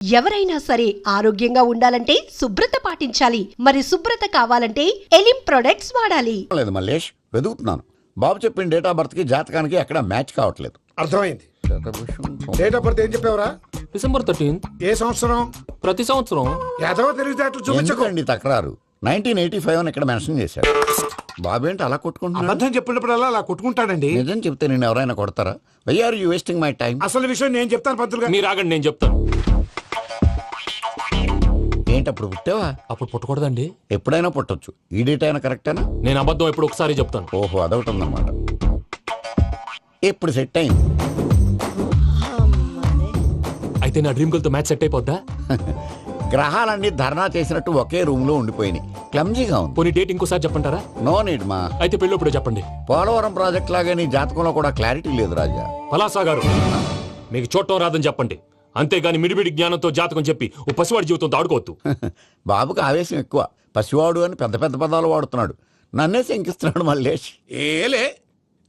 ఎవరైనా సరే ఆరోగ్యంగా ఉండాలంటే శుభ్రత పాటించాలి. మరి శుభ్రత కావాలంటే ఎలిం ప్రొడక్ట్స్ వాడాలి. లేదు మల్లేష్, వెదుగుతున్నాను. బాబు చెప్పిన డేట్ ఆఫ్ బర్త్ కి జాతకానికి ఎక్కడ మ్యాచ్ కావట్లేదు. అర్థమైంది. డేట్ ఆఫ్ బర్త్ ఏం చెప్పావురా? December 13th. ఏ సంవత్సరం? ప్రతి సంవత్సరం. ఎదవ తెలివితేటలు చూపించకండి. ఎందుకండి తక్రారు? 1985 అని ఇక్కడ మెన్షన్ చేశాడు. బాబు ఏంటి అలా కొట్టుకుంటున్నాడు? అబద్ధం చెప్పినప్పుడల్లా అలా కొట్టుకుంటాడండి. నిజం చెప్తే నేను ఎవరైనా కొడతారా? Why are you wasting my time? అసలు విషయం నేను చెప్తాను పంతులు గారు. మీరు ఆగండి, నేను చెప్తాను. ఏంటి అప్పుడు పుట్టావా? అప్పుడు పుట్టకూడదండి. ఎప్పుడైనా పుట్టొచ్చు. ఈ డేట్ అయినా కరెక్టేనా? నేను అబద్ధం ఎప్పుడు ఒకసారి చెప్తాను. ఓహో, అదొకటి ఉందన్నమాట. ఇప్పుడు సెట్ అయింది. అయితే నా డ్రీమ్ గర్ల్ తో మ్యాచ్ సెట్ అయిపోద్దా? గ్రహాలన్నీ ధర్నా చేసినట్టు ఒకే రూమ్ లో ఉండిపోయినాయి. క్లమ్జీగా ఉంది. పోనీ డేట్ ఇంకోసారి చెప్పంటారా? నో నీడ్ మా. అయితే పెళ్ళప్పుడు చెప్పండి. పోలవరం ప్రాజెక్ట్ లాగే నీ జాతకంలో కూడా క్లారిటీ లేదు రాజా. పలాసా గారు, మీకు చూడటం రాదని చెప్పండి. అంతేగాని మిడిమిడి జ్ఞానంతో జాతకం చెప్పి ఓ పసివాడి జీవితంతో ఆడుకోవద్దు. బాబుకి ఆవేశం ఎక్కువ. పసివాడు అని పెద్ద పెద్ద పదాలు వాడుతున్నాడు. నన్నే శంకిస్తున్నాడు మల్లేష్. ఏలే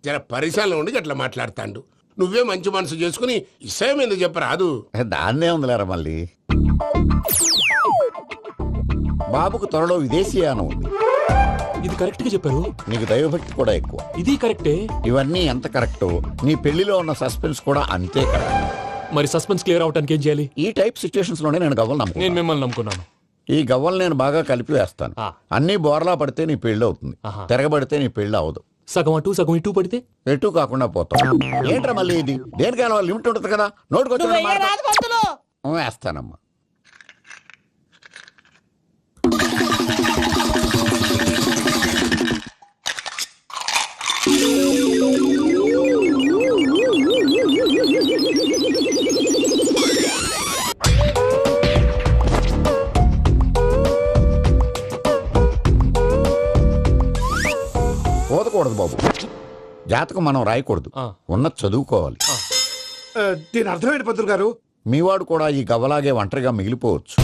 జర పరిశ్రమలో ఉండి అట్లా మాట్లాడతాండు. నువ్వే మంచి మనసు చేసుకుని ఇసేం ఎందుకు చెప్పరాదు? దాన్నే ఉందిలేరా మళ్ళీ. బాబుకు త్వరలో విదేశీయానం ఉంది. ఇది కరెక్ట్ గా చెప్పారు. నీకు దైవభక్తి కూడా ఎక్కువ. ఇది కరెక్టే. ఇవన్నీ ఎంత కరెక్టో నీ పెళ్లిలో ఉన్న సస్పెన్స్ కూడా అంతే కరెక్ట్. మరి సస్పెన్స్ క్లియర్ అవడానికి ఏం చేయాలి? ఈ టైప్ సిచ్యువేషన్స్ లోనే నేను గవ్వలు నేను నమ్ముకున్నాను. మిమ్మల్ని నమ్ముకున్నాను. ఈ గవ్వలు నేను బాగా కలిపి వేస్తాను. అన్ని బోర్లా పడితే నీ పెళ్లి అవుతుంది. తిరగబడితే నీ పెళ్లి అవదు. సగం అటు సగం ఇటు పడితే ఎటు కాకుండా పోతాం. ఏంట్రా మళ్ళీ ఇది? దేనికైనా లిమిట్ ఉంటుంది కదా. నోటుకొచ్చి వేస్తానమ్మా. పోదకూడదు బాబు. జాతకం మనం రాయకూడదు, ఉన్నది చదువుకోవాలి. దీని అర్థమైంది పంతులు గారు. మీవాడు కూడా ఈ గవ్వలాగే ఒంటరిగా మిగిలిపోవచ్చు.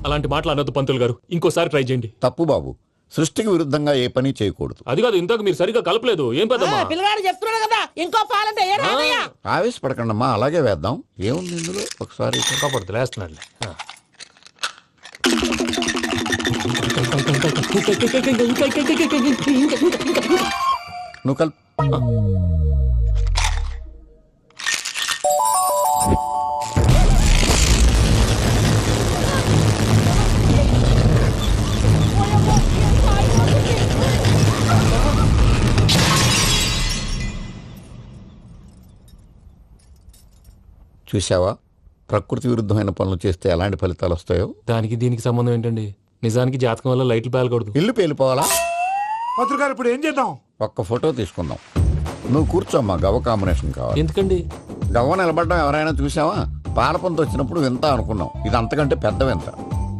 అలాంటి మాటలు అనొద్దు పంతులు గారు. ఇంకోసారి ట్రై చేయండి. తప్పు బాబు. సృష్టికి విరుద్ధంగా ఏ పని చేయకూడదు. అది కాదు, ఇంతకు మీరు సరిగా కలపలేదు. ఏం పెద్దమ్మా? పిల్లగాడు చెప్తున్నాడు కదా, ఇంకో పాలంటే ఆవేశపడకండమ్మా, అలాగే వేద్దాం. ఏముంది ఇందులో? ఒకసారి కాపాడుతు లేస్తున్నాడు. నువ్వు కల్. చూసావా, ప్రకృతి విరుద్ధమైన పనులు చేస్తే ఎలాంటి ఫలితాలు వస్తాయో. దానికి దీనికి సంబంధం ఏంటండి? నిజానికి జాతకం వల్ల లైట్లు పేలకూడదు. ఇల్లు పేలిపోవాలా? పంతులు గారు ఇప్పుడు ఏం చేద్దాం? ఒక్క ఫోటో తీసుకుందాం. నువ్వు కూర్చోమ్మా. గవ్వ కాంబినేషన్ కావాలి. ఎందుకండి? గవ్వ నిలబడడం ఎవరైనా చూసావా? పాలపంత వచ్చినప్పుడు వింత అనుకున్నాం. ఇది అంతకంటే పెద్ద వింత.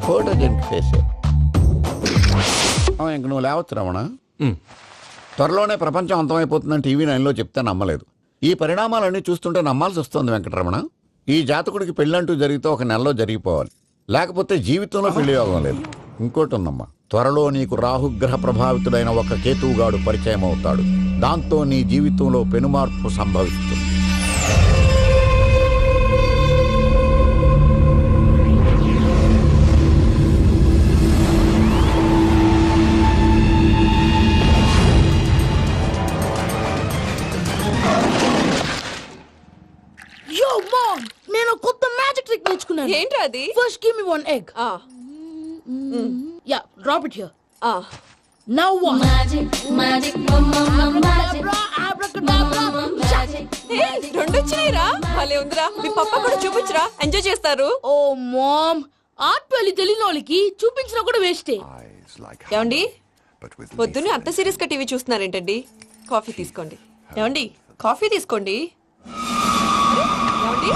ఫోటో జెంట్ ఫేసే. ఇంక నువ్వు లేవచ్చు రమణ. త్వరలోనే ప్రపంచం అంతమైపోతుందని టీవీ 9లో చెప్తే నమ్మలేదు. ఈ పరిణామాలన్నీ చూస్తుంటే నమ్మాల్సి వస్తుంది వెంకటరమణ. ఈ జాతకుడికి పెళ్ళంటూ జరిగితే 1 నెలలో జరిగిపోవాలి. లేకపోతే జీవితంలో పెళ్లి యోగం లేదు. ఇంకోటి ఉందమ్మా, త్వరలో నీకు రాహుగ్రహ ప్రభావితుడైన ఒక కేతువుగాడు పరిచయం అవుతాడు. దాంతో నీ జీవితంలో పెనుమార్పు సంభవిస్తుంది. నేను కొత్త మ్యాజిక్ ట్రిక్ నేర్చుకున్నాను. ఏంటి అది? First give me 1 egg. Yeah, drop it here. Now what? Magic రెండు వచ్చినాయిరా. భలే ఉందిరా. మీ పప్ప కూడా చూపించరా, ఎంజాయ్ చేస్తారు. ఓ మామ్, ఆర్ట్ పెళ్లి తెలియని వాళ్ళకి చూపించినా కూడా వేస్టే. ఏమండి, పొద్దున్నే అంత సీరియస్ గా టీవీ చూస్తున్నారేంటండి? కాఫీ తీసుకోండి. ఏమండి, కాఫీ తీసుకోండి. ఏమండి?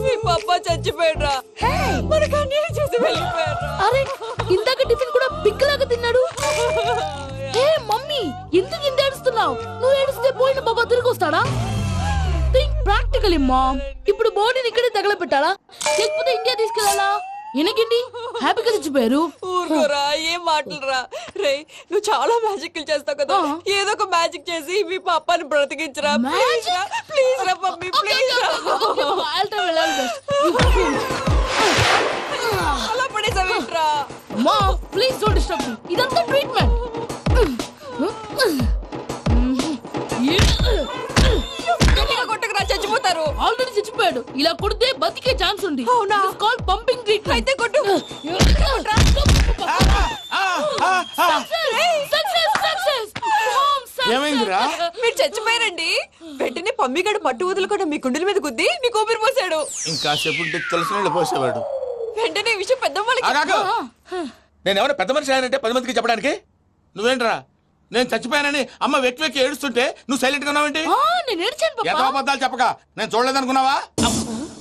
మీ పప్ప చచ్చిపోయాడ్రా. మనకు అన్యాయం చేసి వెళ్ళిపోయాడ్రా. అరే, ఇందాక టిఫిన్ కూడా బిగ్గలాగా తిన్నాడు. హే మమ్మీ, ఎందుకు ఇంత ఏడుస్తున్నావు? నువ్వు ఏడిస్తే పోయిన బాబా తిరిగి వస్తాడా? Think practically mom. ఇప్పుడు బాడీని ఇక్కడే తగలబెట్టాలా, లేకపోతే ఇండియా తీసుకెళ్లాలా? ఎనకండి హ్యాపీగా చచ్చిపోయారు. ఊరుకోరా, ఏం మాటలురా. రే, నువ్వు చాలా మ్యాజిక్లు చేస్తావు కదా, ఏదో ఒక మ్యాజిక్ చేసి మీ పాపాని బ్రతికించరా. ప్లీజ్ రా మమ్మీ, ప్లీజ్ రా. అలా పడేసావేంట్రా? మా ప్లీజ్ డోంట్ డిస్టర్బ్ మీ. ఇదంతా ట్రీట్మెంట్. గట్టిగా కొట్టకురా, చచ్చిపోతారు. ఆల్రెడీ చచ్చిపోయాడు. ఇలా కొడితే బతికే ఛాన్స్ ఉంది. అవునా? Call pumping treatment. అయితే కొట్టు. ఏమైందిరా? మీరు చచ్చిపోయారండి. వెంటనే పమ్మిగాడు మట్టు వదులుకుండా మీ గుండెల మీద గుద్ది మీకు ఊపిరి పోసాడు. ఇంకా సేపు తెలిసిన పోసేవాడు. వెంటనే ఈ విషయం పెద్ద వాళ్ళకి నేను ఎవరైనా పెద్ద మనిషి ఆయనంటే 10 మందికి చెప్పడానికి నువ్వేంట్రా? నేను చచ్చిపోయానని అమ్మ వెక్కి వెక్కి ఏడుస్తుంటే నువ్వు సైలెంట్ గా ఉన్నావేంటి? నేను ఏడ్చాను ఎంత పాపా. అబద్ధాలు చెప్పక నేను చూడలేదనుకున్నావా?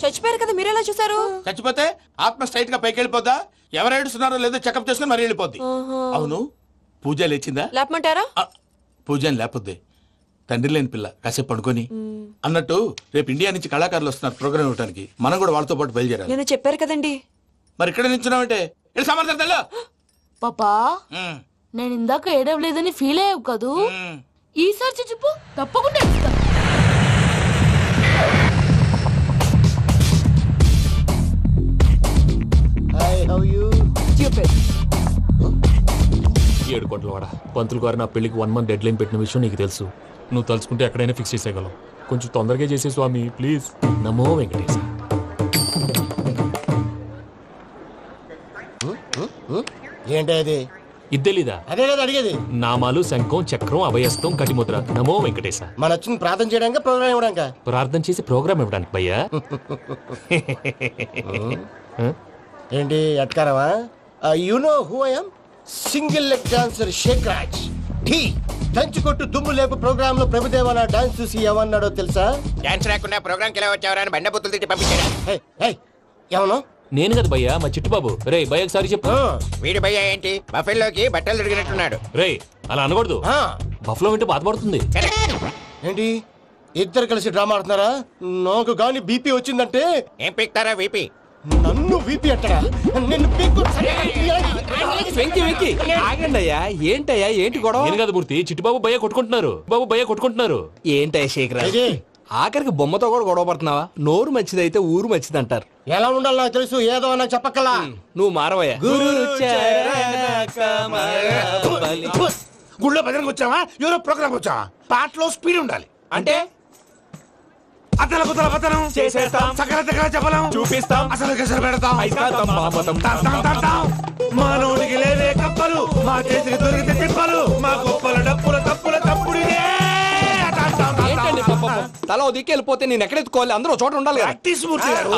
చచ్చిపోయారు కదా, మీరెలా చూసారు? చచ్చిపోతే ఆత్మ స్ట్రైట్ గా పైకి వెళ్ళిపోద్దా? ఎవరు ఏడుస్తున్నారో లేదో చెకప్ చేసుకుని మరీ వెళ్ళిపోద్ది. అవును, పూజ లేచిందా? లేపమంటారా? పూజ అని లేకపోద్ది. తండ్రి లేని పిల్ల కాసేపు పడుకొని అన్నట్టు రేపు ఇండియా నుంచి కళాకారులు వస్తున్నారు ప్రోగ్రామ్ ఇవ్వడానికి. మనం కూడా వాళ్ళతో పాటు బయలుదేరాలి. నేను చెప్పారు కదండి. మరి ఇక్కడ నించున్నావంటే ఇది సమర్థతలో పాపా నేను ఇందాక ఏడవలేదని ఫీల్ అయ్యావు కదూ. ఈసారి చచ్చిపో, తప్పకుండా ఏడుస్తా. ఏడు కోట్ల వాడ పంతులు గారు నా పెళ్లికి 1 month డెడ్ లైన్ పెట్టిన విషయం నీకు తెలుసు. నువ్వు తలుచుకుంటే ఎక్కడైనా ఫిక్స్ చేసేయగలవు. కొంచెం తొందరగా చేసే స్వామి ప్లీజ్. నమో వెంకటేశ. ఏంటి అది? ఇది తెలీదా? అదే కదా అడిగేది. నామాలు శంఖం చక్రం అభయస్తం కటిముద్ర. నమో వెంకటేశ. మన వచ్చింది ప్రార్థన చేయడానికి, ప్రోగ్రామ్ ఇవ్వడానిక? ప్రార్థన చేసి ప్రోగ్రామ్ ఇవ్వడానికి భయ్యా. ఏంటి ఎట్కారమా? You know who I am? Single leg dancer Shaik Raj. Dhee దంచి కొట్టు దుమ్ము లేపు ప్రోగ్రామ్ లో ప్రభుదేవ నా డాన్స్ చూసి ఏమన్నాడో తెలుసా? డాన్స్ రాకుండా ప్రోగ్రామ్ కి ఎలా వచ్చావరా అని బండ బుద్ధులు తిట్టి పంపించారా? ఏమను? నేను కదా భయ్యా, మా చిట్టుబాబు. రే భయ్య ఒకసారి చెప్పు. వీడి భయ్య ఏంటి బఫెల్లోకి బట్టలు తిరిగినట్టున్నాడు. రే అలా అనకూడదు. బఫ్లో వింటే బాధపడుతుంది. ఏంటి ఇద్దరు కలిసి డ్రామా ఆడుతున్నారా? నాకు గాని బీపీ వచ్చిందంటే ఏం పీక్తారా వీపీ? నన్ను బీపీ అట్టడా? నిన్ను పీక్కు ఆగండి అయ్యా, ఏంటయ్యా, ఏంటి గొడవ? నేను కదా మూర్తి, చిట్టుబాబు భయ్య కొట్టుకుంటున్నారు. బాబు భయ్య కొట్టుకుంటున్నారు. ఏంటయ్యా శేఖర్, ఆఖరికి బొమ్మతో కూడా గొడవ పడుతున్నావా? నోరు మంచిదైతే ఊరు మంచిది అంటారు. ఎలా ఉండాలి నాకు తెలుసు, ఏదో నాకు చెప్పక్కలా. నువ్వు మారవయ్యా. గుళ్ళో భజనకు వచ్చావా? ఎవరో ప్రోగ్రామ్ వచ్చావా? పాటలో స్పీడ్ ఉండాలి. అంటే అతల కుతల పతనం చేసేస్తాం, సకల దగ్గర చెప్పలేం, చూపిస్తాం, అసలు గసలు పెడతాం, అయితాం, బాపతం. మానవుడికి లేవే కప్పలు, మా చేతికి దొరికితే తిప్పలు, మా గొప్పల డప్పుల తప్పుల తప్పుడిదే. ఏంటండి పాపం? తల ఓ దిక్కు వెళ్ళిపోతే నేను ఎక్కడెత్తుకోవాలి? అందరూ ఒక చోట ఉండాలి కదా. ప్రాక్టీస్ మూర్తి గారు.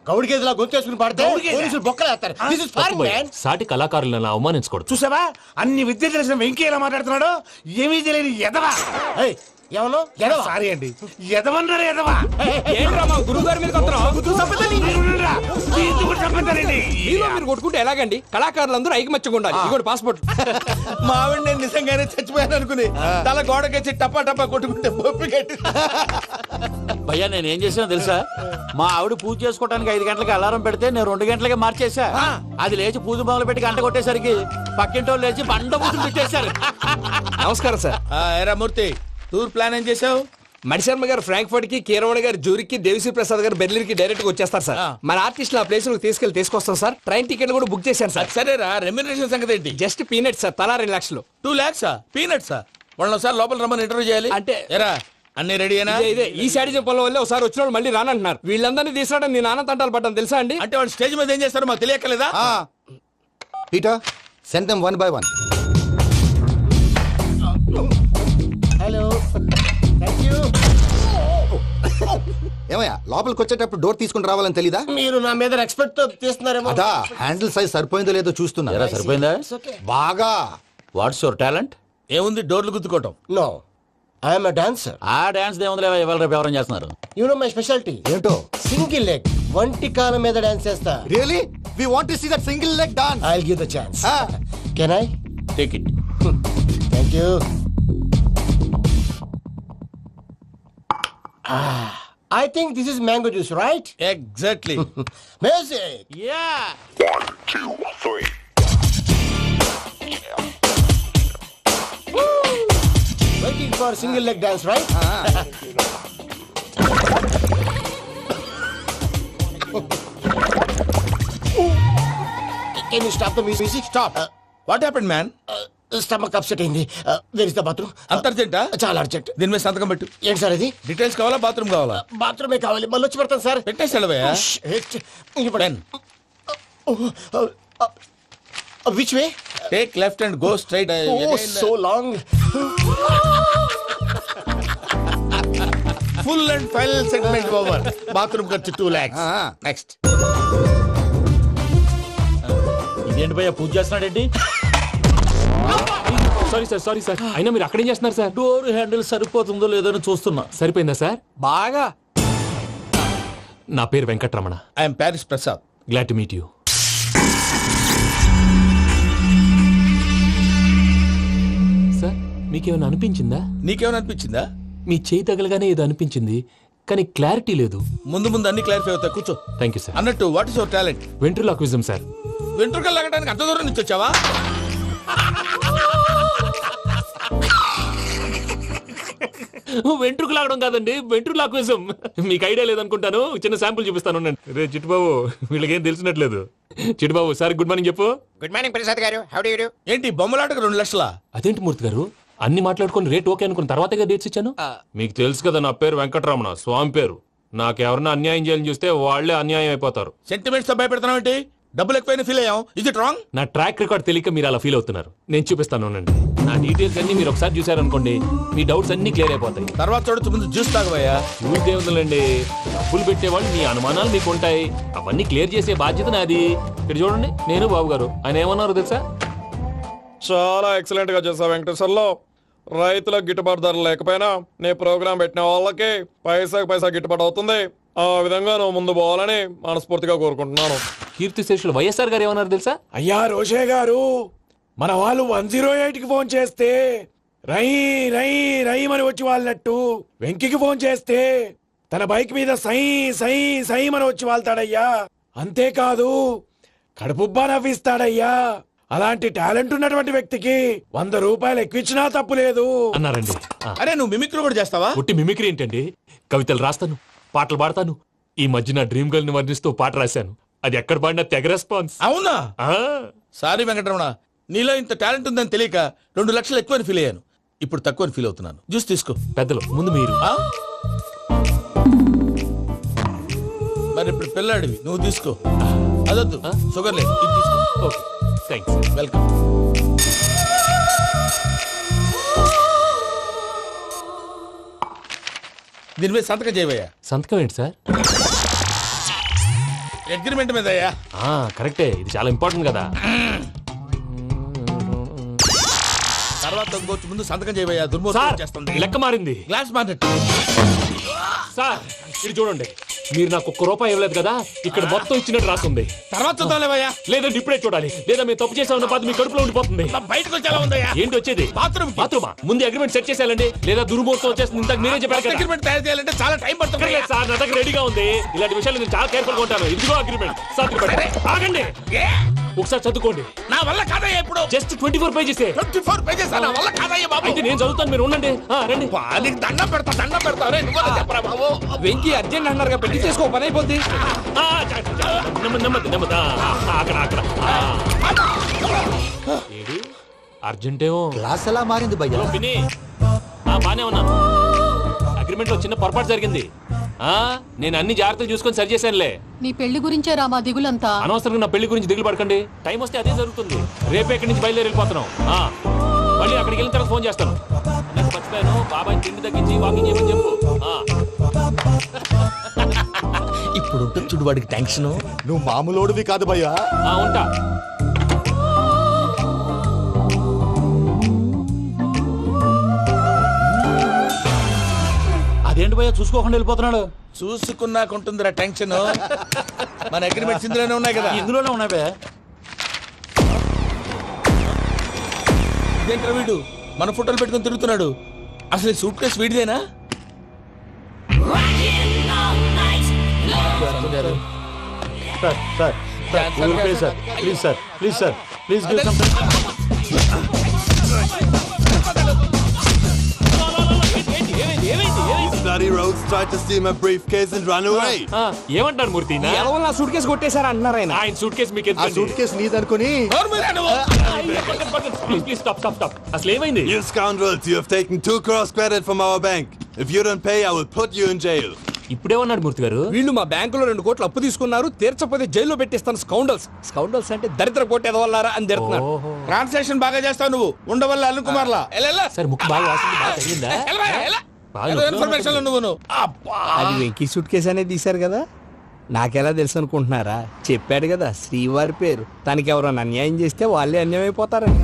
గౌడి గేదెలా గొంతేసుకుని పాడితే పోలీసులు బొక్కలేస్తారు. This is foreign, man. సాటి కళాకారులను అవమానించకూడదు. చూసావా అన్ని విద్య తెలిసిన వెంకీ ఎలా మాట్లాడుతున్నాడు? ఏమీ తెలియని ఎదవా. ఏమను? ఎడవా? సారీ అండి, ఎదవన్నారు ఎదవా. ఏంట్రా మా గురువు గారి మీద మీరు కొట్టుకుంటే ఎలాగండి? కళాకారులందరూ ఐకమత్యంగా ఉండాలి. ఇదిగోండి పాస్పోర్ట్. మావిడ నేను నిజంగానే చచ్చిపోయాను అనుకుని తల గోడకొచ్చి టపా టపా కొట్టుకుంటే బొప్పి కట్టి. భయ్యా నేను ఏం చేసినా తెలుసా? మా ఆవిడ పూజ చేసుకోవడానికి 5 గంటలకి అలారం పెడితే నేను 2 గంటలకే మార్చేసా. అది లేచి పూజ మొదలు పెట్టి గంట కొట్టేసరికి పక్కింటి వాళ్ళు లేచి బండ పూజలు పెట్టేశారు. నమస్కారం సార్. ఏరా మూర్తి, టూర్ ప్లాన్ ఏం చేసావు? మణిశర్మ గారు ఫ్రాంక్ఫర్ట్ కి, కీరవాణి గారు జూరిక్ కి, దేవిశ్రీ ప్రసాద్ గారు బెర్లిన్ కి డైరెక్ట్ గా వచ్చేస్తారు సార్. మన ఆర్టిస్ట్ ఆ ప్లేస్ తీసుకొస్తాం సార్. ట్రైన్ టికెట్ కూడా బుక్ చేశాను సార్. సరేరా, రెమ్యూనరేషన్ సంగతి ఏంటి? జస్ట్ పీనట్ సార్, తలా 2 లక్షలు. 2 lakhs పీనట్సా? వాళ్ళని ఒకసారి లోపల రమ్మని ఇంటర్వ్యూ చేయాలి. అంటే ఎరా అన్ని రెడీనా? ఇదే ఈ శాడిజం పొలం వల్లే ఒకసారి వచ్చిన వాళ్ళు మళ్ళీ రానంటున్నారు. వీళ్ళందరినీ తీసుకురావడం నేను ఆనంద తంటాలు పడ్డాను తెలుసా అండి? అంటే వాళ్ళు స్టేజ్ మీద ఏం చేస్తారో మాకు తెలియక్కలేదా? Peter send them 1 by 1. Hello, thank you. ఏమయ్యా లోపలికి వచ్చేటప్పుడు డోర్ తీసుకుని రావాలని తెలీదా? మీరు నా మీద ఎక్స్పెక్ట్ తో తీస్తున్నారేమో. అదా హ్యాండిల్ సైజ్ సరిపోయిందో లేదో చూస్తున్నా. ఎరా సరిపోయిందా? బాగా. What's your talent? ఏముంది, డోర్లు గుద్దుకోవటం. No, I'm a dancer. ఆ డాన్స్ దేవుందిలే, ఇవాళ రేపు ఎవరైనా చేస్తున్నారు. You know my speciality. ఏంటో? సింగిల్ లెగ్, వంటి కాలం మీద డాన్స్ చేస్తా. Really we want to see that single leg dance. I will give the chance. Can I? Take it. Thank you. I think this is mango juice, right? Exactly. Music. Yeah Waiting for single leg dance, right? Can you stop the music? Stop. What happened man? Stomach upset అయింది. Where is the bathroom? అంత అర్జెంటా? చాలా urgent. దీని మీద సంతకం పెట్టు. ఏంటి sir ఇది? Details కావాలా బాత్రూమ్ కావాలా? బాత్రూమే కావాలి. మళ్ళీ వచ్చి పెడతాను సార్. పెట్టేసి వెళ్ళవయ్యా. Which way? Take left and go straight. Oh, so long. Full and final segment over. Bathroom ఖర్చు 2 lakhs. నెక్స్ట్. ఇదేంటి భయ్యా పూజ చేస్తున్నాడేంటి? సారీ సార్ అయినా మీరు అక్కడేం చేస్తున్నారు సార్? డోర్ హ్యాండిల్ సరిపోతుందో లేదో అని చూస్తున్నా. సరిపోయిందా సార్? బాగా. నా పేరు Venkatramana. I'm Paris Prasad. Glad to meet you. Sir మీకేమైనా అనిపించిందా? నీకేమైనా అనిపించిందా? మీ చేయి తగలగానే ఏదో అనిపించింది కానీ క్లారిటీ లేదు. ముందు ముందు అన్ని క్లారిఫై అవుతాయి. కూర్చో. Thank you sir. అన్నట్టు what is your talent? Ventriloquism sir. వెంట్రుకలు లాగడానికి అంత దూరం నుంచి వచ్చావా? వెంట్రుకు లాగడం కాదండి, వెంట్రులాక్విజం. మీకు ఐడియా లేదనుకుంటాను. చిన్న శాంపుల్ చూపిస్తాను. రే చిట్టుబాబు, వీళ్ళకేం తెలిసినట్లేదు. చిట్టుబాబు సార్ గుడ్ మార్నింగ్ చెప్పు. Good morning, ప్రసాద్ గారు. How do you do? ఏంటి బొమ్మలాటకు 2 లక్షలా? అదేంటి మూర్తి గారు, అన్ని మాట్లాడుకుని రేట్ ఓకే అనుకున్న తర్వాతగా డేట్స్ ఇచ్చాను. మీకు తెలుసు కదా నా పేరు వెంకటరమణ, స్వామి పేరు. నాకెవరన్నా అన్యాయం చేయాలని చూస్తే వాళ్లే అన్యాయం అయిపోతారు. సెంటిమెంట్స్ తో భయపెడతావు ఏంటి? డబ్బులు ఎక్కువైనా ఫీల్ అయ్యాం. Is it wrong? నా ట్రాక్ రికార్డ్ తెలియక మీరు అలా ఫీల్ అవుతున్నారు. నేను చూపిస్తాను ఉండండి. నా డీటెయిల్స్ అన్ని మీరు ఒకసారి చూసారనుకోండి, మీ డౌట్స్ అన్ని క్లియర్ అయిపోతాయి. తర్వాత చూడొచ్చు, ముందు జ్యూస్ తాగబోయా. చూస్ దేవుందండి, డబ్బులు పెట్టేవాళ్ళు మీ అనుమానాలు మీకు ఉంటాయి. అవన్నీ క్లియర్ చేసే బాధ్యత నాది. ఇక్కడ చూడండి, నేను బాబు గారు. ఆయన ఏమన్నారు తెలుసా? చాలా ఎక్సలెంట్ గా చేసావు వెంకటేశ్వర్లో. రైతులకు గిట్టుబాటు ధర లేకపోయినా నీ ప్రోగ్రాం పెట్టిన వాళ్ళకి పైసాకి పైసా గిట్టుబాటు అవుతుంది. ఆ విధంగా నువ్వు ముందు పోవాలని మనస్ఫూర్తిగా కోరుకుంటున్నాను. కీర్తి శేషులు వైఎస్ఆర్ గారు ఏమన్నారు తెలుసా? అయ్యా రోషే గారు, మన వాళ్ళు 108కి ఫోన్ చేస్తే రై రై రై అని వచ్చి వాళ్ళనట్టు వెంకికి ఫోన్ చేస్తే తన బైక్ మీద సై సై సై అని వచ్చి వాళ్తాడయ్యా. అంతేకాదు కడుపుబ్బా నవ్విస్తాడయ్యా. అలాంటి టాలెంట్ ఉన్నటువంటి వ్యక్తికి 100 రూపాయలు ఎక్కువిచ్చినా తప్పు లేదు అన్నారండి. అరే నువ్వు మిమిక్రీ కూడా చేస్తావా? పుట్టి మిమిక్రీ ఏంటండి? కవితలు రాస్తాను, పాటలు పాడతాను. ఈ మధ్య నా డ్రీమ్ గర్ల్ ని వర్ణిస్తూ పాట రాశాను. అది ఎక్కడ పాడినా తెగ రెస్పాన్స్. అవునా? సారీ వెంకటరమణ, నీలో ఇంత టాలెంట్ ఉందని తెలియక 2 లక్షలు ఎక్కువని ఫీల్ అయ్యాను. ఇప్పుడు తక్కువని ఫీల్ అవుతున్నాను. జ్యూస్ తీసుకో. పెద్దలు ముందు మీరు. మరి ఇప్పుడు పిల్లాడివి, నువ్వు తీసుకో. అదొద్దు, షుగర్ లేదు, ఇది తీసుకో. Okay thanks. వెల్కమ్. దీని మీద సంతకం చేయవయ్యా. సంతకం ఏంటి సార్? అగ్రిమెంట్ మీద అయ్యా. కరెక్టే, ఇది చాలా ఇంపార్టెంట్ కదా. తర్వాత ఇంకొచ్చి ముందు సంతకం చేయవయ్యా. సార్ దుర్మోహం చేస్తుంది. లెక్క మారింది. Glass market. సార్ ఇది చూడండి, మీరు నాకు 1 రూపాయి ఇవ్వలేదు కదా, ఇక్కడ మొత్తం ఇచ్చినట్టు రాస్తుంది. తర్వాత చూద్దాంలేవయ్యా. లేదంటే ఇప్పుడే చూడాలి, లేదా మేము తప్పు చేసామన్న బాధ మీ కడుపులో ఉండిపోతుంది. బయటకు వచ్చి ఎలా ఉందయ్యా? ఏంటి వచ్చేది? బాత్రూమ్. బాత్రూమా? ముందు అగ్రిమెంట్ సెట్ చేసేయాలండి, లేదా దుర్మూర్తం వచ్చేస్తుంది. ఇంతకు మీరే చెప్పారు కదా. అగ్రిమెంట్ తయారు చేయాలంటే చాలా టైం పడుతుంది. లేదు సార్, నా దగ్గర రెడీగా ఉంది. ఇలాంటి విషయాలు నేను చాలా కేర్ఫుల్ గా ఉంటాను. ఇదిగో అగ్రిమెంట్. ఆగండి, ఒకసారి చదువుకోండి. నా వల్ల కాదయ్యా. ఇప్పుడు జస్ట్ 24 పేజెస్. 24 పేజెస్ నా వల్ల కాదయ్యా బాబు. అయితే నేను చదువుతాను, మీరు ఉండండి. రండి. నీకు దండం పెడతా. రే నువ్వు చెప్పరా బాబు. వెంకీ అర్జెంట్ అన్నారుగా, పెళ్లి చేసుకో, పని అయిపోద్ది. నెమ్మది. అక్కడ ఏడు అర్జెంటేమో. క్లాస్ ఎలా మారింది భయ్యా? పిన్ని బానే ఉన్నాను. అగ్రిమెంట్ లో చిన్న పొరపాటు జరిగింది. నేను అన్ని జాగ్రత్తలు చూసుకొని సరి చేశానులే. నీ పెళ్లి గురించే రా మా దిగులంతా. అనవసరంగా నా పెళ్లి గురించి దిగులు పడకండి. టైం వస్తే అదే జరుగుతుంది. రేపే ఇక్కడి నుంచి బయలుదేరి వెళ్ళిపోతున్నాం. మళ్ళీ అక్కడికి వెళ్ళిన తర్వాత ఫోన్ చేస్తాను. నాకు మర్చిపోయాను, బాబాయ్ తిండి తగ్గించి వాకింగ్ చేయమని చెప్పు. ఇప్పుడు ఉంటుంది చూడు వాడికి టెన్షన్. నువ్వు మామూలోడివి కాదు భయ్యా. ఉంటా. అదేంటి భయ్యా చూసుకోకుండా వెళ్ళిపోతున్నాడు? చూసుకున్నాకుంటుందిరా టెన్షన్. మన అగ్రిమెంట్స్ ఇందులోనే ఉన్నాయి కదా. ఇందులోనే ఉన్నాయి భయ్యా. ఇదేంట్రా వీడు మన ఫోటోలు పెట్టుకుని తిరుగుతున్నాడు? అసలు సూట్ కేసు వీడిదేనా? గారు sir please sir please sir please sir please give some Bloody rogues tried to steal my briefcase and run away. ఏమంటారు మూర్తి ఎలా నా సూట్ కేసు కొట్టేశారా అంటున్నారు ఆయన. ఆయన సూట్ కేసు మీకు ఆ సూట్ కేసు నీదనుకుని ప్లీజ్ స్టాప్ స్టాప్ స్టాప్ అసలు ఏమైంది You scoundrels, you have taken 2 crores credit from our bank. If you don't pay, I will put you in jail. ఇప్పుడేమన్నాడు మూర్తి గారు వీళ్ళు మా బ్యాంకులో 2 కోట్లు అప్పు తీసుకున్నారు, తీర్చకపోతే జైల్లో పెట్టిస్తాను. స్కౌండల్స్ అంటే దరిద్ర కోట ఎదవల్లారా అని తిడుతున్నారు. ట్రాన్సాక్షన్ బాగా చేస్తావు నువ్వు ఉండవల్ల అల్లు కుమార్లా సార్ ముక్కు బాగా వాసింది బాగా తగిలిందా బాగా ఇన్ఫర్మేషన్ నువ్వు అది వెంకీ సూట్ కేసు అనేది తీశారు కదా, నాకెలా తెలుసు అనుకుంటున్నారా? చెప్పాడు కదా శ్రీవారి పేరు. తనకి ఎవరైనా అన్యాయం చేస్తే వాళ్ళే అన్యాయం అయిపోతారని.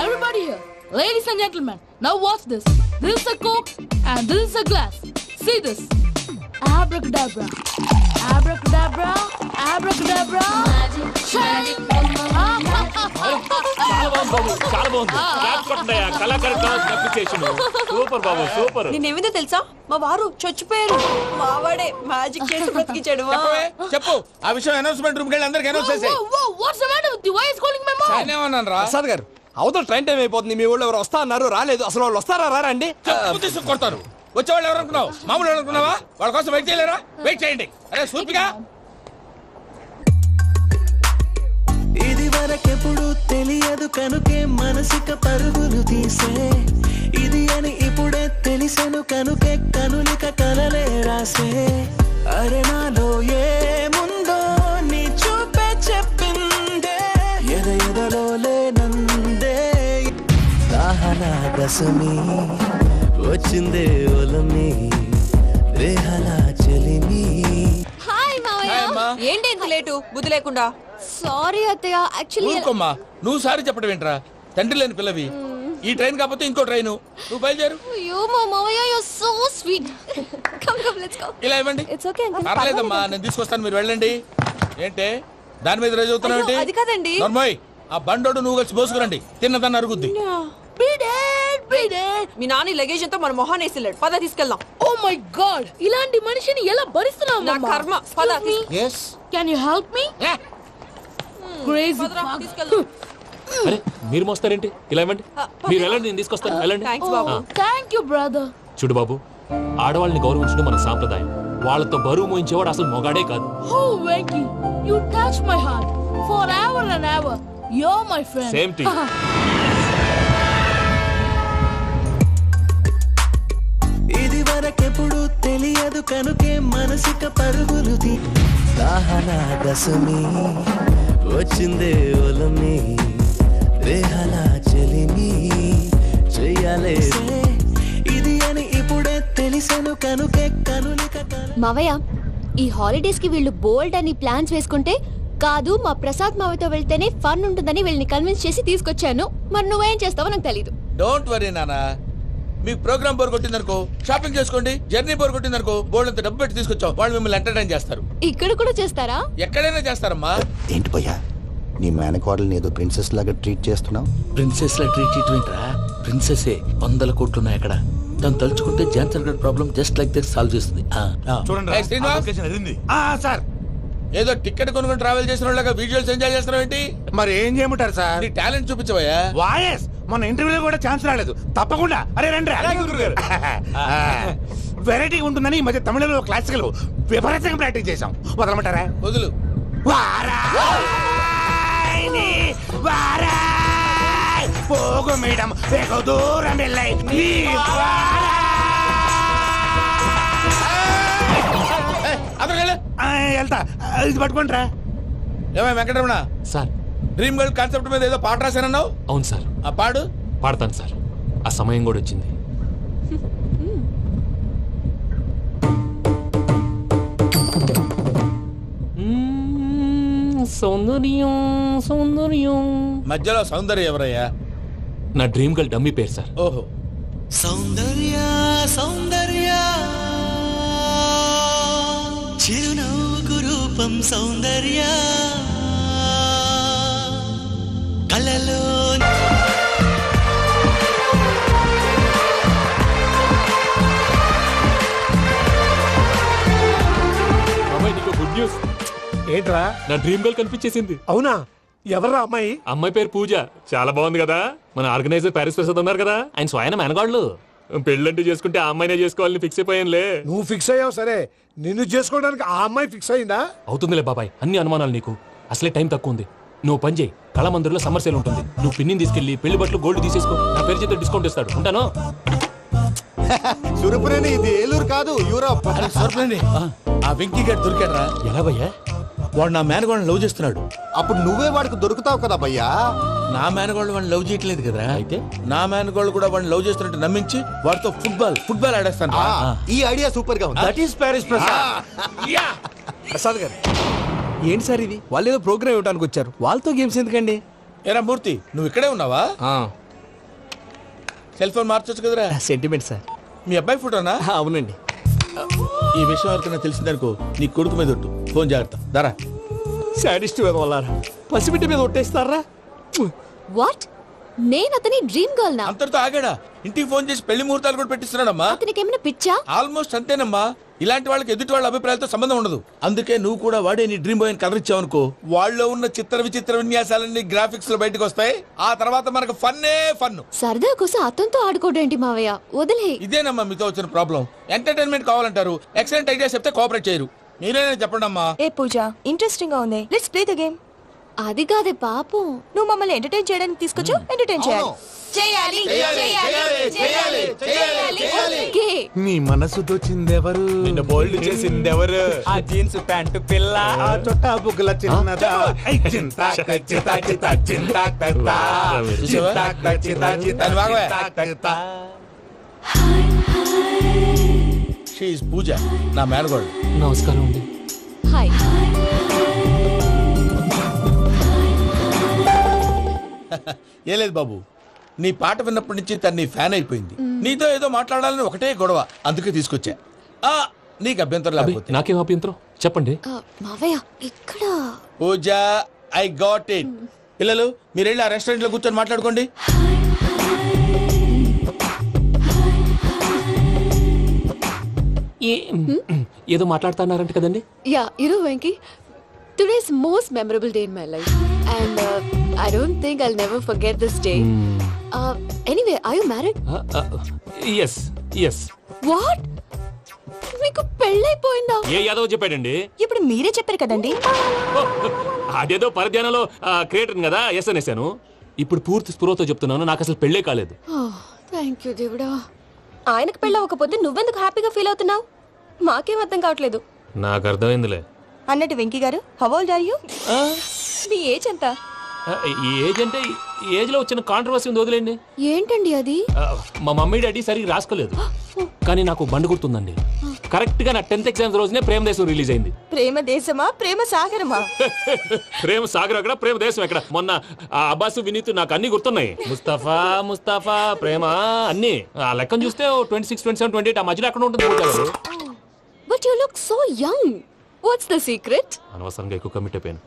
Everybody here, ladies and gentlemen, now watch this. This is a coke and this is a glass. See this. Abracadabra. Abracadabra. Abracadabra. Magic. చాలా బాగుంది బాబు చాలా బాగుంది క్లాప్ కొట్టండి కళాకారు అప్రిసియేషన్ సూపర్ బాబు సూపర్ నేనేమిందో తెలుసా మా వారు చచ్చిపోయారు మావాడే మ్యాజిక్ చేసి బ్రతికించాడు చెప్పు ఆ విషయం అనౌన్స్మెంట్ రూమ్ కి వెళ్ళి అందరికి అనౌన్స్ చేసేయ్. What's the matter with you? Why is calling my mom? నేనేమన్నాను రా ప్రసాద్ గారు, అవతల ట్రైన్ టైం అయిపోతుంది. మీ వాళ్ళు ఎవరు వస్తా అన్నారు, రాలేదు. అసలు వాళ్ళు వస్తారా రారా అండి? చెప్పు తీసుకు కొడతారు. వచ్చేవాళ్ళు ఎవరు అనుకున్నావు? మామూలు ఎవరు అనుకున్నావా? వాళ్ళ కోసం వెయిట్ చేయలేరా? వెయిట్ చేయండి. అరే సూపిగా ఇది వరకెప్పుడు తెలియదు కనుకే మనసిక పరుగులు తీసే ఇది అని ఇప్పుడే తెలిసెను కనుకే కనులిక కలలే రాసే అరే నాలో ఏముందో నీ చూపే చెప్పిందే ఎదలో లేనందే దాహనా దశమి వచ్చిందే ఒలమి రేహలా చెలిమి. హాయ్ మావయ్య ఏంటి ఇంత లేటు బుద్ధి లేకుండా సారీ అత్తయ్య యాక్చువల్లీ ఊరుకోమ్మా, నువ్వు సారి చెప్పడం ఏంట్రా? తండ్రి లేని పిల్లవి. ఈ ట్రైన్ కాకపోతే ఇంకో ట్రైన్, నువ్వు బయలుదేరు. అయ్యో మా మావయ్య you so sweet come let's go ఇలా ఇవ్వండి. ఇట్స్ ఓకే అంకుల్ పర్లేదమ్మా, నేను తీసుకొస్తాను, మీరు వెళ్ళండి. ఏంటే దాని మీద రోజు అవుతున్నావు ఏంటి? అది కాదండి నర్మోయ్, ఆ బండోడు నువ్వు కలిసి పోసుకురండి, తిన్నదాన్ని అరుగుద్ది. మీ నాని లగేజ్ అంతా మన మొహాన్ వేసిల్లాడు పద తీసుకెళ్దాం Oh my god, ఇలాంటి మనిషిని ఎలా భరిస్తున్నావు నా మమ్మా? కర్మ పద yes Can you help me? Crazy తీసుకెళ్దాం అరే మీరు మోస్తారేంటి ఇలా ఇవ్వండి మీరు వెళ్ళండి నేను తీసుకొస్తాను వెళ్ళండి thanks Babu Thank you brother. చూడు బాబు ఆడవాళ్ళని గౌరవించడం మన సాంప్రదాయం వాళ్ళతో బరువు మోయించేవాడు అసలు మొగాడే కాదు Oh Venki, you touch my heart forever and ever. You're my friend. Same to you. ఇది వరకెప్పుడు తెలియదు కనుకే మనసిక పరుగులు దాహనా దశమి వచ్చిందే ఒలమి రేహలా చెలిమి చెయ్యాలే ఇది అని ఇప్పుడే తెలిసెను కనుకే కనులిక మావయ్య ఈ హాలిడేస్ కి వీళ్ళు బోల్డ్ అని ప్లాన్స్ వేసుకుంటే కాదు మా ప్రసాద్ మావయ్యతో వెళ్తేనే ఫన్ ఉంటుందని వీళ్ళని కన్విన్స్ చేసి తీసుకొచ్చాను. మరి నువ్వేం చేస్తావో నాకు తెలీదు. డోంట్ వరీ నానా, మీకు ప్రోగ్రామ్ బోర్ కొట్టిందనుకో షాపింగ్ చేసుకోండి, జర్నీ బోర్ కొట్టిందనుకో బోర్డు అంత డబ్బు పెట్టి తీసుకొచ్చాం, వాళ్ళు మిమ్మల్ని ఎంటర్టైన్ చేస్తారు. ఇక్కడ కూడా చేస్తారా? ఎక్కడైనా చేస్తారమ్మా. ఏంటి భయ్యా నీ మేనకోడల్ని ఏదో ప్రిన్సెస్ లాగా ట్రీట్ చేస్తున్నావు? ప్రిన్సెస్ లా ట్రీట్ చేయటమేంట్రా? ప్రిన్సెస్ 100 కోట్లు ఉన్నాయి అక్కడ. తను తలుచుకుంటే జాన్సన్ గడ్ problem just like that solve చేస్తుంది. ఏయ్, శ్రీనివాస్, సార్ ఏదో టికెట్ కొనుక్కొని ట్రావెల్ చేసిన వాళ్ళగా వీడియోస్ ఎంజాయ్ చేస్తున్నావు ఏంటి? మరి ఏం చేయమంటారు సార్? నీ టాలెంట్ చూపించవయ్యా. వాయస్ మన ఇంటర్వ్యూలో కూడా ఛాన్స్ రాలేదు. తప్పకుండా అరే రండి వెరైటీ ఉంటుందని ఈ మధ్య తమిళంలో క్లాసికల్ విపరీతంగా ప్రాక్టీస్ చేసాం. వదలమంటారా? వదులు. పోగు మేడం వెగు దూరం వెళ్ళాయి వెళ్తా ఇది పట్టుకుంటారా? ఏమై Venkataramana sir dream girl concept మీద ఏదో పాట రాశానన్నావు? అవును సార్ ఆ పాడు. పాడతాను సార్, ఆ సమయం కూడా వచ్చింది. సౌందర్యం సౌందర్యం మధ్యలో సౌందర్య ఎవరయ్యా? నా డ్రీమ్ గర్ల్ డమ్మీ పేరు సార్. ఓహో, సౌందర్య సౌందర్య చిరునవ్వుకు రూపం సౌందర్య కలలో నీకు గుడ్ న్యూస్, ఏంట్రా? నా డ్రీమ్ గర్ల్ కనిపించేసింది. అవునా? ఎవర్రా అమ్మాయి? అమ్మాయి పేరు పూజ. చాలా బాగుంది కదా. మన ఆర్గనైజర్ ప్యారిస్ ప్రసాద్ ఉన్నారు కదా, ఆయన స్వయం మెనగాళ్ళు. పెళ్ళంటూ చేసుకుంటే ఆ అమ్మాయినే చేసుకోవాలని ఫిక్స్ అయిపోయానులే. నువ్వు ఫిక్స్ అయ్యావు సరే, నిన్ను చేసుకోవడానికి ఆ అమ్మాయి ఫిక్స్ అయిందా? అవుతుందిలే బాబాయ్, అన్ని అనుమానాలు నీకు. అసలే టైం తక్కువ ఉంది. నువ్వు పని చేయి, కళామందిర్లో సమ్మర్ సేల్ ఉంటుంది. నువ్వు పిన్నిని తీసుకెళ్లి పెళ్లి బట్టలు గోల్డ్ తీసేసుకో. నా పేరు చేత డిస్కౌంట్ ఇస్తాడు. ఉంటాను. సురపురేని ఇది ఏలూరు కాదు, యూరోప్. ఆ వెంకీ గారు దొరికాడరా. ఎలా భయ్యా? వాడు నా మేనగోళ్ళని లవ్ చేస్తున్నాడు. అప్పుడు నువ్వే వాడికి దొరుకుతావు కదా భయ్యా. నా మేనగోళ్ళు వాడిని లవ్ చేయట్లేదు కదా. అయితే నా మేనగోళ్ళు కూడా వాడిని లవ్ చేస్తున్నట్టు నమ్మించి వాడితో ఫుట్బాల్ ఆడేస్తాను. ఈ ఐడియా సూపర్ గా ఉంది. That is Paris Prasad. Prasad గారు ఏంటి సార్ ఇది? వాళ్ళు ఏదో ప్రోగ్రామ్ ఇవ్వడానికి వచ్చారు, వాళ్ళతో గేమ్స్ ఎందుకండి? ఏరా మూర్తి, నువ్వు ఇక్కడే ఉన్నావా? సెల్ ఫోన్ మార్చొచ్చు కదరా. Sentiment sir. మీ అబ్బాయి ఫోటోనా? అవునండి. ఈ విషయం ఎవరికైనా తెలిసిందనుకో నీ కొడుకు మీద ఒట్టు. ఫోన్ జాగ్రత్త. దరా సాడిస్ట్ మీద వాళ్ళారా, పసిబిడ్డ మీద ఒట్టేస్తారా? వాట్? నేను అతని డ్రీమ్ గర్ల్ నా? అంతటితో ఆగాడా? ఇంటికి ఫోన్ చేసి పెళ్లి ముహూర్తాలు కూడా పెట్టిస్తున్నాడమ్మా. అతనికి ఏమైనా పిచ్చా? ఆల్మోస్ట్ అంతేనమ్మా. ఇలాంటి వాళ్ళకి ఎదుటి వాళ్ళ అభిప్రాయాలతో సంబంధం ఉండదు. అందుకే నువ్వు కూడా వాడే నీ డ్రీమ్ బాయ్ కలర్ ఇచ్చావనుకో, వాళ్ళలో ఉన్న చిత్ర విచిత్ర విన్యాసాలన్నీ గ్రాఫిక్స్ లో బయటకు వస్తాయి. ఆ తర్వాత మనకు ఫన్నే ఫన్. సరదా కోసం అతనితో ఆడుకోడేంటి మావయ్య? వదిలే. ఇదేనమ్మా మీతో వచ్చిన ప్రాబ్లం. ఎంటర్టైన్మెంట్ కావాలంటారు, ఎక్సలెంట్ ఐడియా చెప్తే కోఆపరేట్ చేయరు. మీరేనా చెప్పండి అమ్మా. ఏ పూజ, ఇంట్రెస్టింగ్ గా ఉంది. Let's play the game. అది కాదే పాపం. నువ్వు మమ్మల్ని ఎంటర్టైన్ చేయడానికి తీసుకొచ్చు, ఎంటర్టైన్ చేయాలి. ఓకే. నీ మనసు దోచిందెవరు? నిన్ను బోల్డ్ చేసిందెవరు? ఆ జీన్స్ ప్యాంటు పిల్ల, ఆ చుట్టా బుగ్గల చిన్నదా. షీఈస్ పూజ, నా మేనగోడు. నమస్కారం అండి. హాయ్. ఏ లేదు బాబు, నీ పాట విన్నప్పటి నుంచి తను నీ ఫ్యాన్ అయిపోయింది. నీతో ఏదో మాట్లాడాలని ఒకటే గొడవ, అందుకే తీసుకొచ్చా. నీకు అభ్యంతరం లేకపోతే. నాకేం అభ్యంతరం చెప్పండి. మావయ్య ఇక్కడ. పూజ, ఐ గాట్ ఇట్. పిల్లలు మీరు వెళ్ళి ఆ రెస్టారెంట్ లో కూర్చొని మాట్లాడుకోండి. ఏదో మాట్లాడుతున్నారంట కదండి. Yeah, you know Venky, today's most memorable day in my life and I don't think I'll never forget this day. Anyway, are you married? yes. What? మీకు పెళ్ళైపోయిందా? ఏ యాదవ్ చెప్పాడండి? ఇప్పుడు మీరే చెప్పారు కదండి. అదేదో పరధ్యానంలో క్రియేటర్ కదా ఎస్ అనేసాను. ఇప్పుడు పూర్తి స్పృహతో చెప్తున్నాను, నాకు అసలు పెళ్ళే కాలేదు. థ్యాంక్ యూ దేవుడా. ఆయనకు పెళ్ళవకపోతే నువ్వెందుకు హ్యాపీగా ఫీల్ అవుతున్నావు? మాకేం అర్థం కావట్లేదు. నాకు అర్థమైందిలే. అన్నట్టు Venky garu, how old are you? మీ ఏజ్ ఎంత? ఈ ఏజ్ అంటే ఏజ్ లో వచ్చిన కాంట్రవర్సీ ఉంది, వదిలేండి. ఏంటండి అది? మా మమ్మీ డాడీ సరిగ్గా రాసుకోలేదు, కానీ నాకు బండి గుర్తుందండి. కరెక్ట్ గా నా 10th ఎగ్జామ్స్ రోజునే ప్రేమ దేశం రిలీజ్ అయింది. ప్రేమ దేశమా, ప్రేమ సాగరమా? ప్రేమ సాగర్ అక్కడ, ప్రేమ దేశం ఎక్కడ? మొన్న అబ్బాసు వినీత్ నాకు అన్ని గుర్తున్నాయి. ముస్తఫా ప్రేమ అన్ని ఆ లెక్కను చూస్తే 26, 27, 28 ఆ మధ్యలో అక్కడ ఉంటుంది. But you look so young. What's the secret? అనవసరంగా ఎక్కువ కమిట్ అయిపోయాను.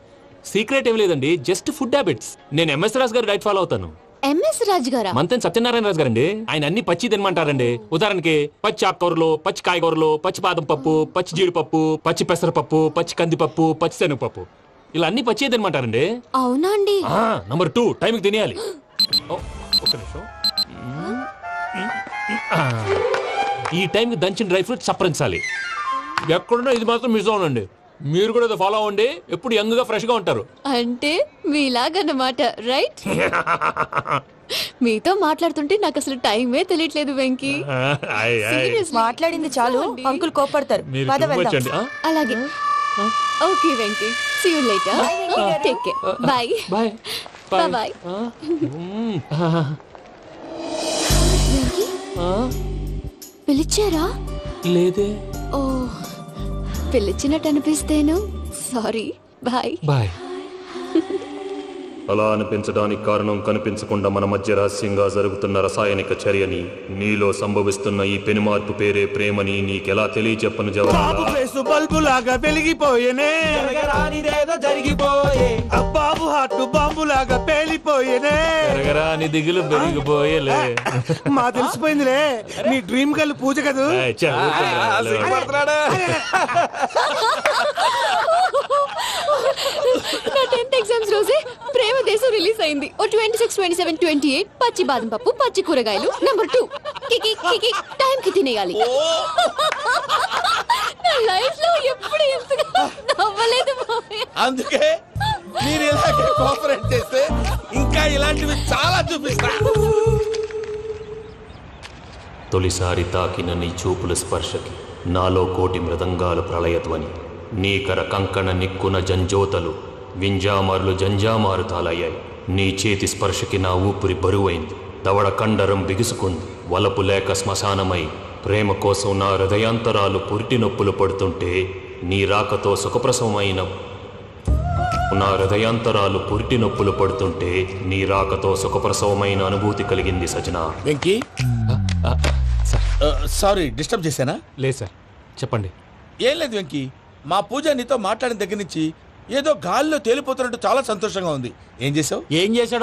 సీక్రెట్ ఏం లేదండి, జస్ట్ ఫుడ్ హ్యాబిట్స్. నేను ఎంఎస్ రాజు గారు డైట్ ఫాలో అవుతాను. ఎంఎస్ రాజు గారా? మంతెన్ సత్యనారాయణ రాజు గారండి. ఆయన అన్ని పచ్చి తినమంటారండి. ఉదాహరణకి పచ్చి ఆకుకూరలు, పచ్చి కాయగూరలు, పచ్చి బాదం పప్పు, పచ్చి జీడిపప్పు, పచ్చి పెసరపప్పు, పచ్చి కందిపప్పు, పచ్చి శనగపప్పు, ఇలా అన్ని పచ్చి తినమంటారండి. అవునా అండి? నంబర్ 2, టైంకి తినేయాలి. ఒక్క నిమిషం. ఈ టైంకి దంచిన డ్రై ఫ్రూట్స్ సప్పరించాలి. ఎక్కడున్నా ఇది మాత్రం మిస్ అవునండి. మీరు కూడా ఇది ఫాలో అవ్వండి, ఎప్పుడు యంగ్ గా ఫ్రెష్ గా ఉంటారు. అంటే మీలాగన్నమాట, రైట్? మీతో మాట్లాడుతుంటే నాకు అసలు టైమే తెలియట్లేదు వెంకీ. మాట్లాడింది చాలు, అంకుల్ కోపడతారు. అలాగే. Okay Venky, see you later. Take care. Bye bye bye. Venky, పిలిచారా? లేదే. ఓ, పిలిచినట్టు అనిపిస్తేను సారీ. Bye bye. అలా అనిపించడానికి కారణం కనిపించకుండా మన మధ్య రహస్యంగా జరుగుతున్న రసాయనిక చర్యని, నీలో సంభవిస్తున్న ఈ పెనుమార్పు పేరే ప్రేమని నీకెలా తెలియచెప్పను జవాబు. బల్బు లాగా వెలిగిపోయేనే, జరిగిపోయే. బాబు హార్ట్ బాంబు లాగా పేలిపోయేనే. నీ దిగులు పెరిగిపోయేలే. మా తెలిసిపోయిందిలే, నీ డ్రీమ్ గర్ల్ పూజ కదా. నా 10th ఎగ్జామ్స్ రోజే ప్రేమ దేశం రిలీజ్ అయింది. ఓ 26, 27, 28 పచ్చి బాదం పప్పు, పచ్చి కూరగాయలు. నంబర్ 2 కికి కికి టైం కి తినేయాలి. నా లైఫ్ లో ఎప్పుడు ఎంతగా నవ్వలేదు మామయ్య. అందుకే మీరు ఇలాగే కోఆపరేట్ చేస్తే ఇంకా ఇలాంటివి చాలా చూపిస్తా. తొలిసారి తాకిన నీ చూపుల స్పర్శకి నాలో కోటి మృదంగాల ప్రళయధ్వని, నీకర కంకణ నిక్కున జంజోతలు వింజామారులు జంజామారు తాలయ్యాయి. నీ చేతి స్పర్శకి నా ఊపిరి బరువైంది, దవడ కండరం బిగుసుకుంది. వలపు లేక శ్మశానమై ప్రేమ కోసం నా హృదయాంతరాలు పురిటి నొప్పులు పడుతుంటే నీ రాకతో సుఖప్రసవమైన నా హృదయాంతరాలు పురిటి నొప్పులు పడుతుంటే నీ రాకతో సుఖప్రసవమైన అనుభూతి కలిగింది సజనా. వెంకీ సారీ డిస్టర్బ్ చేశానా? లేదు సార్, చెప్పండి. ఏం లేదు వెంకీ, మా పూజ నీతో మాట్లాడిన దగ్గర నుంచి ఏదో గాల్లో తేలిపోతున్నట్టు చాలా సంతోషంగా ఉంది. ఏం చేసావు? ఏం చేశాడో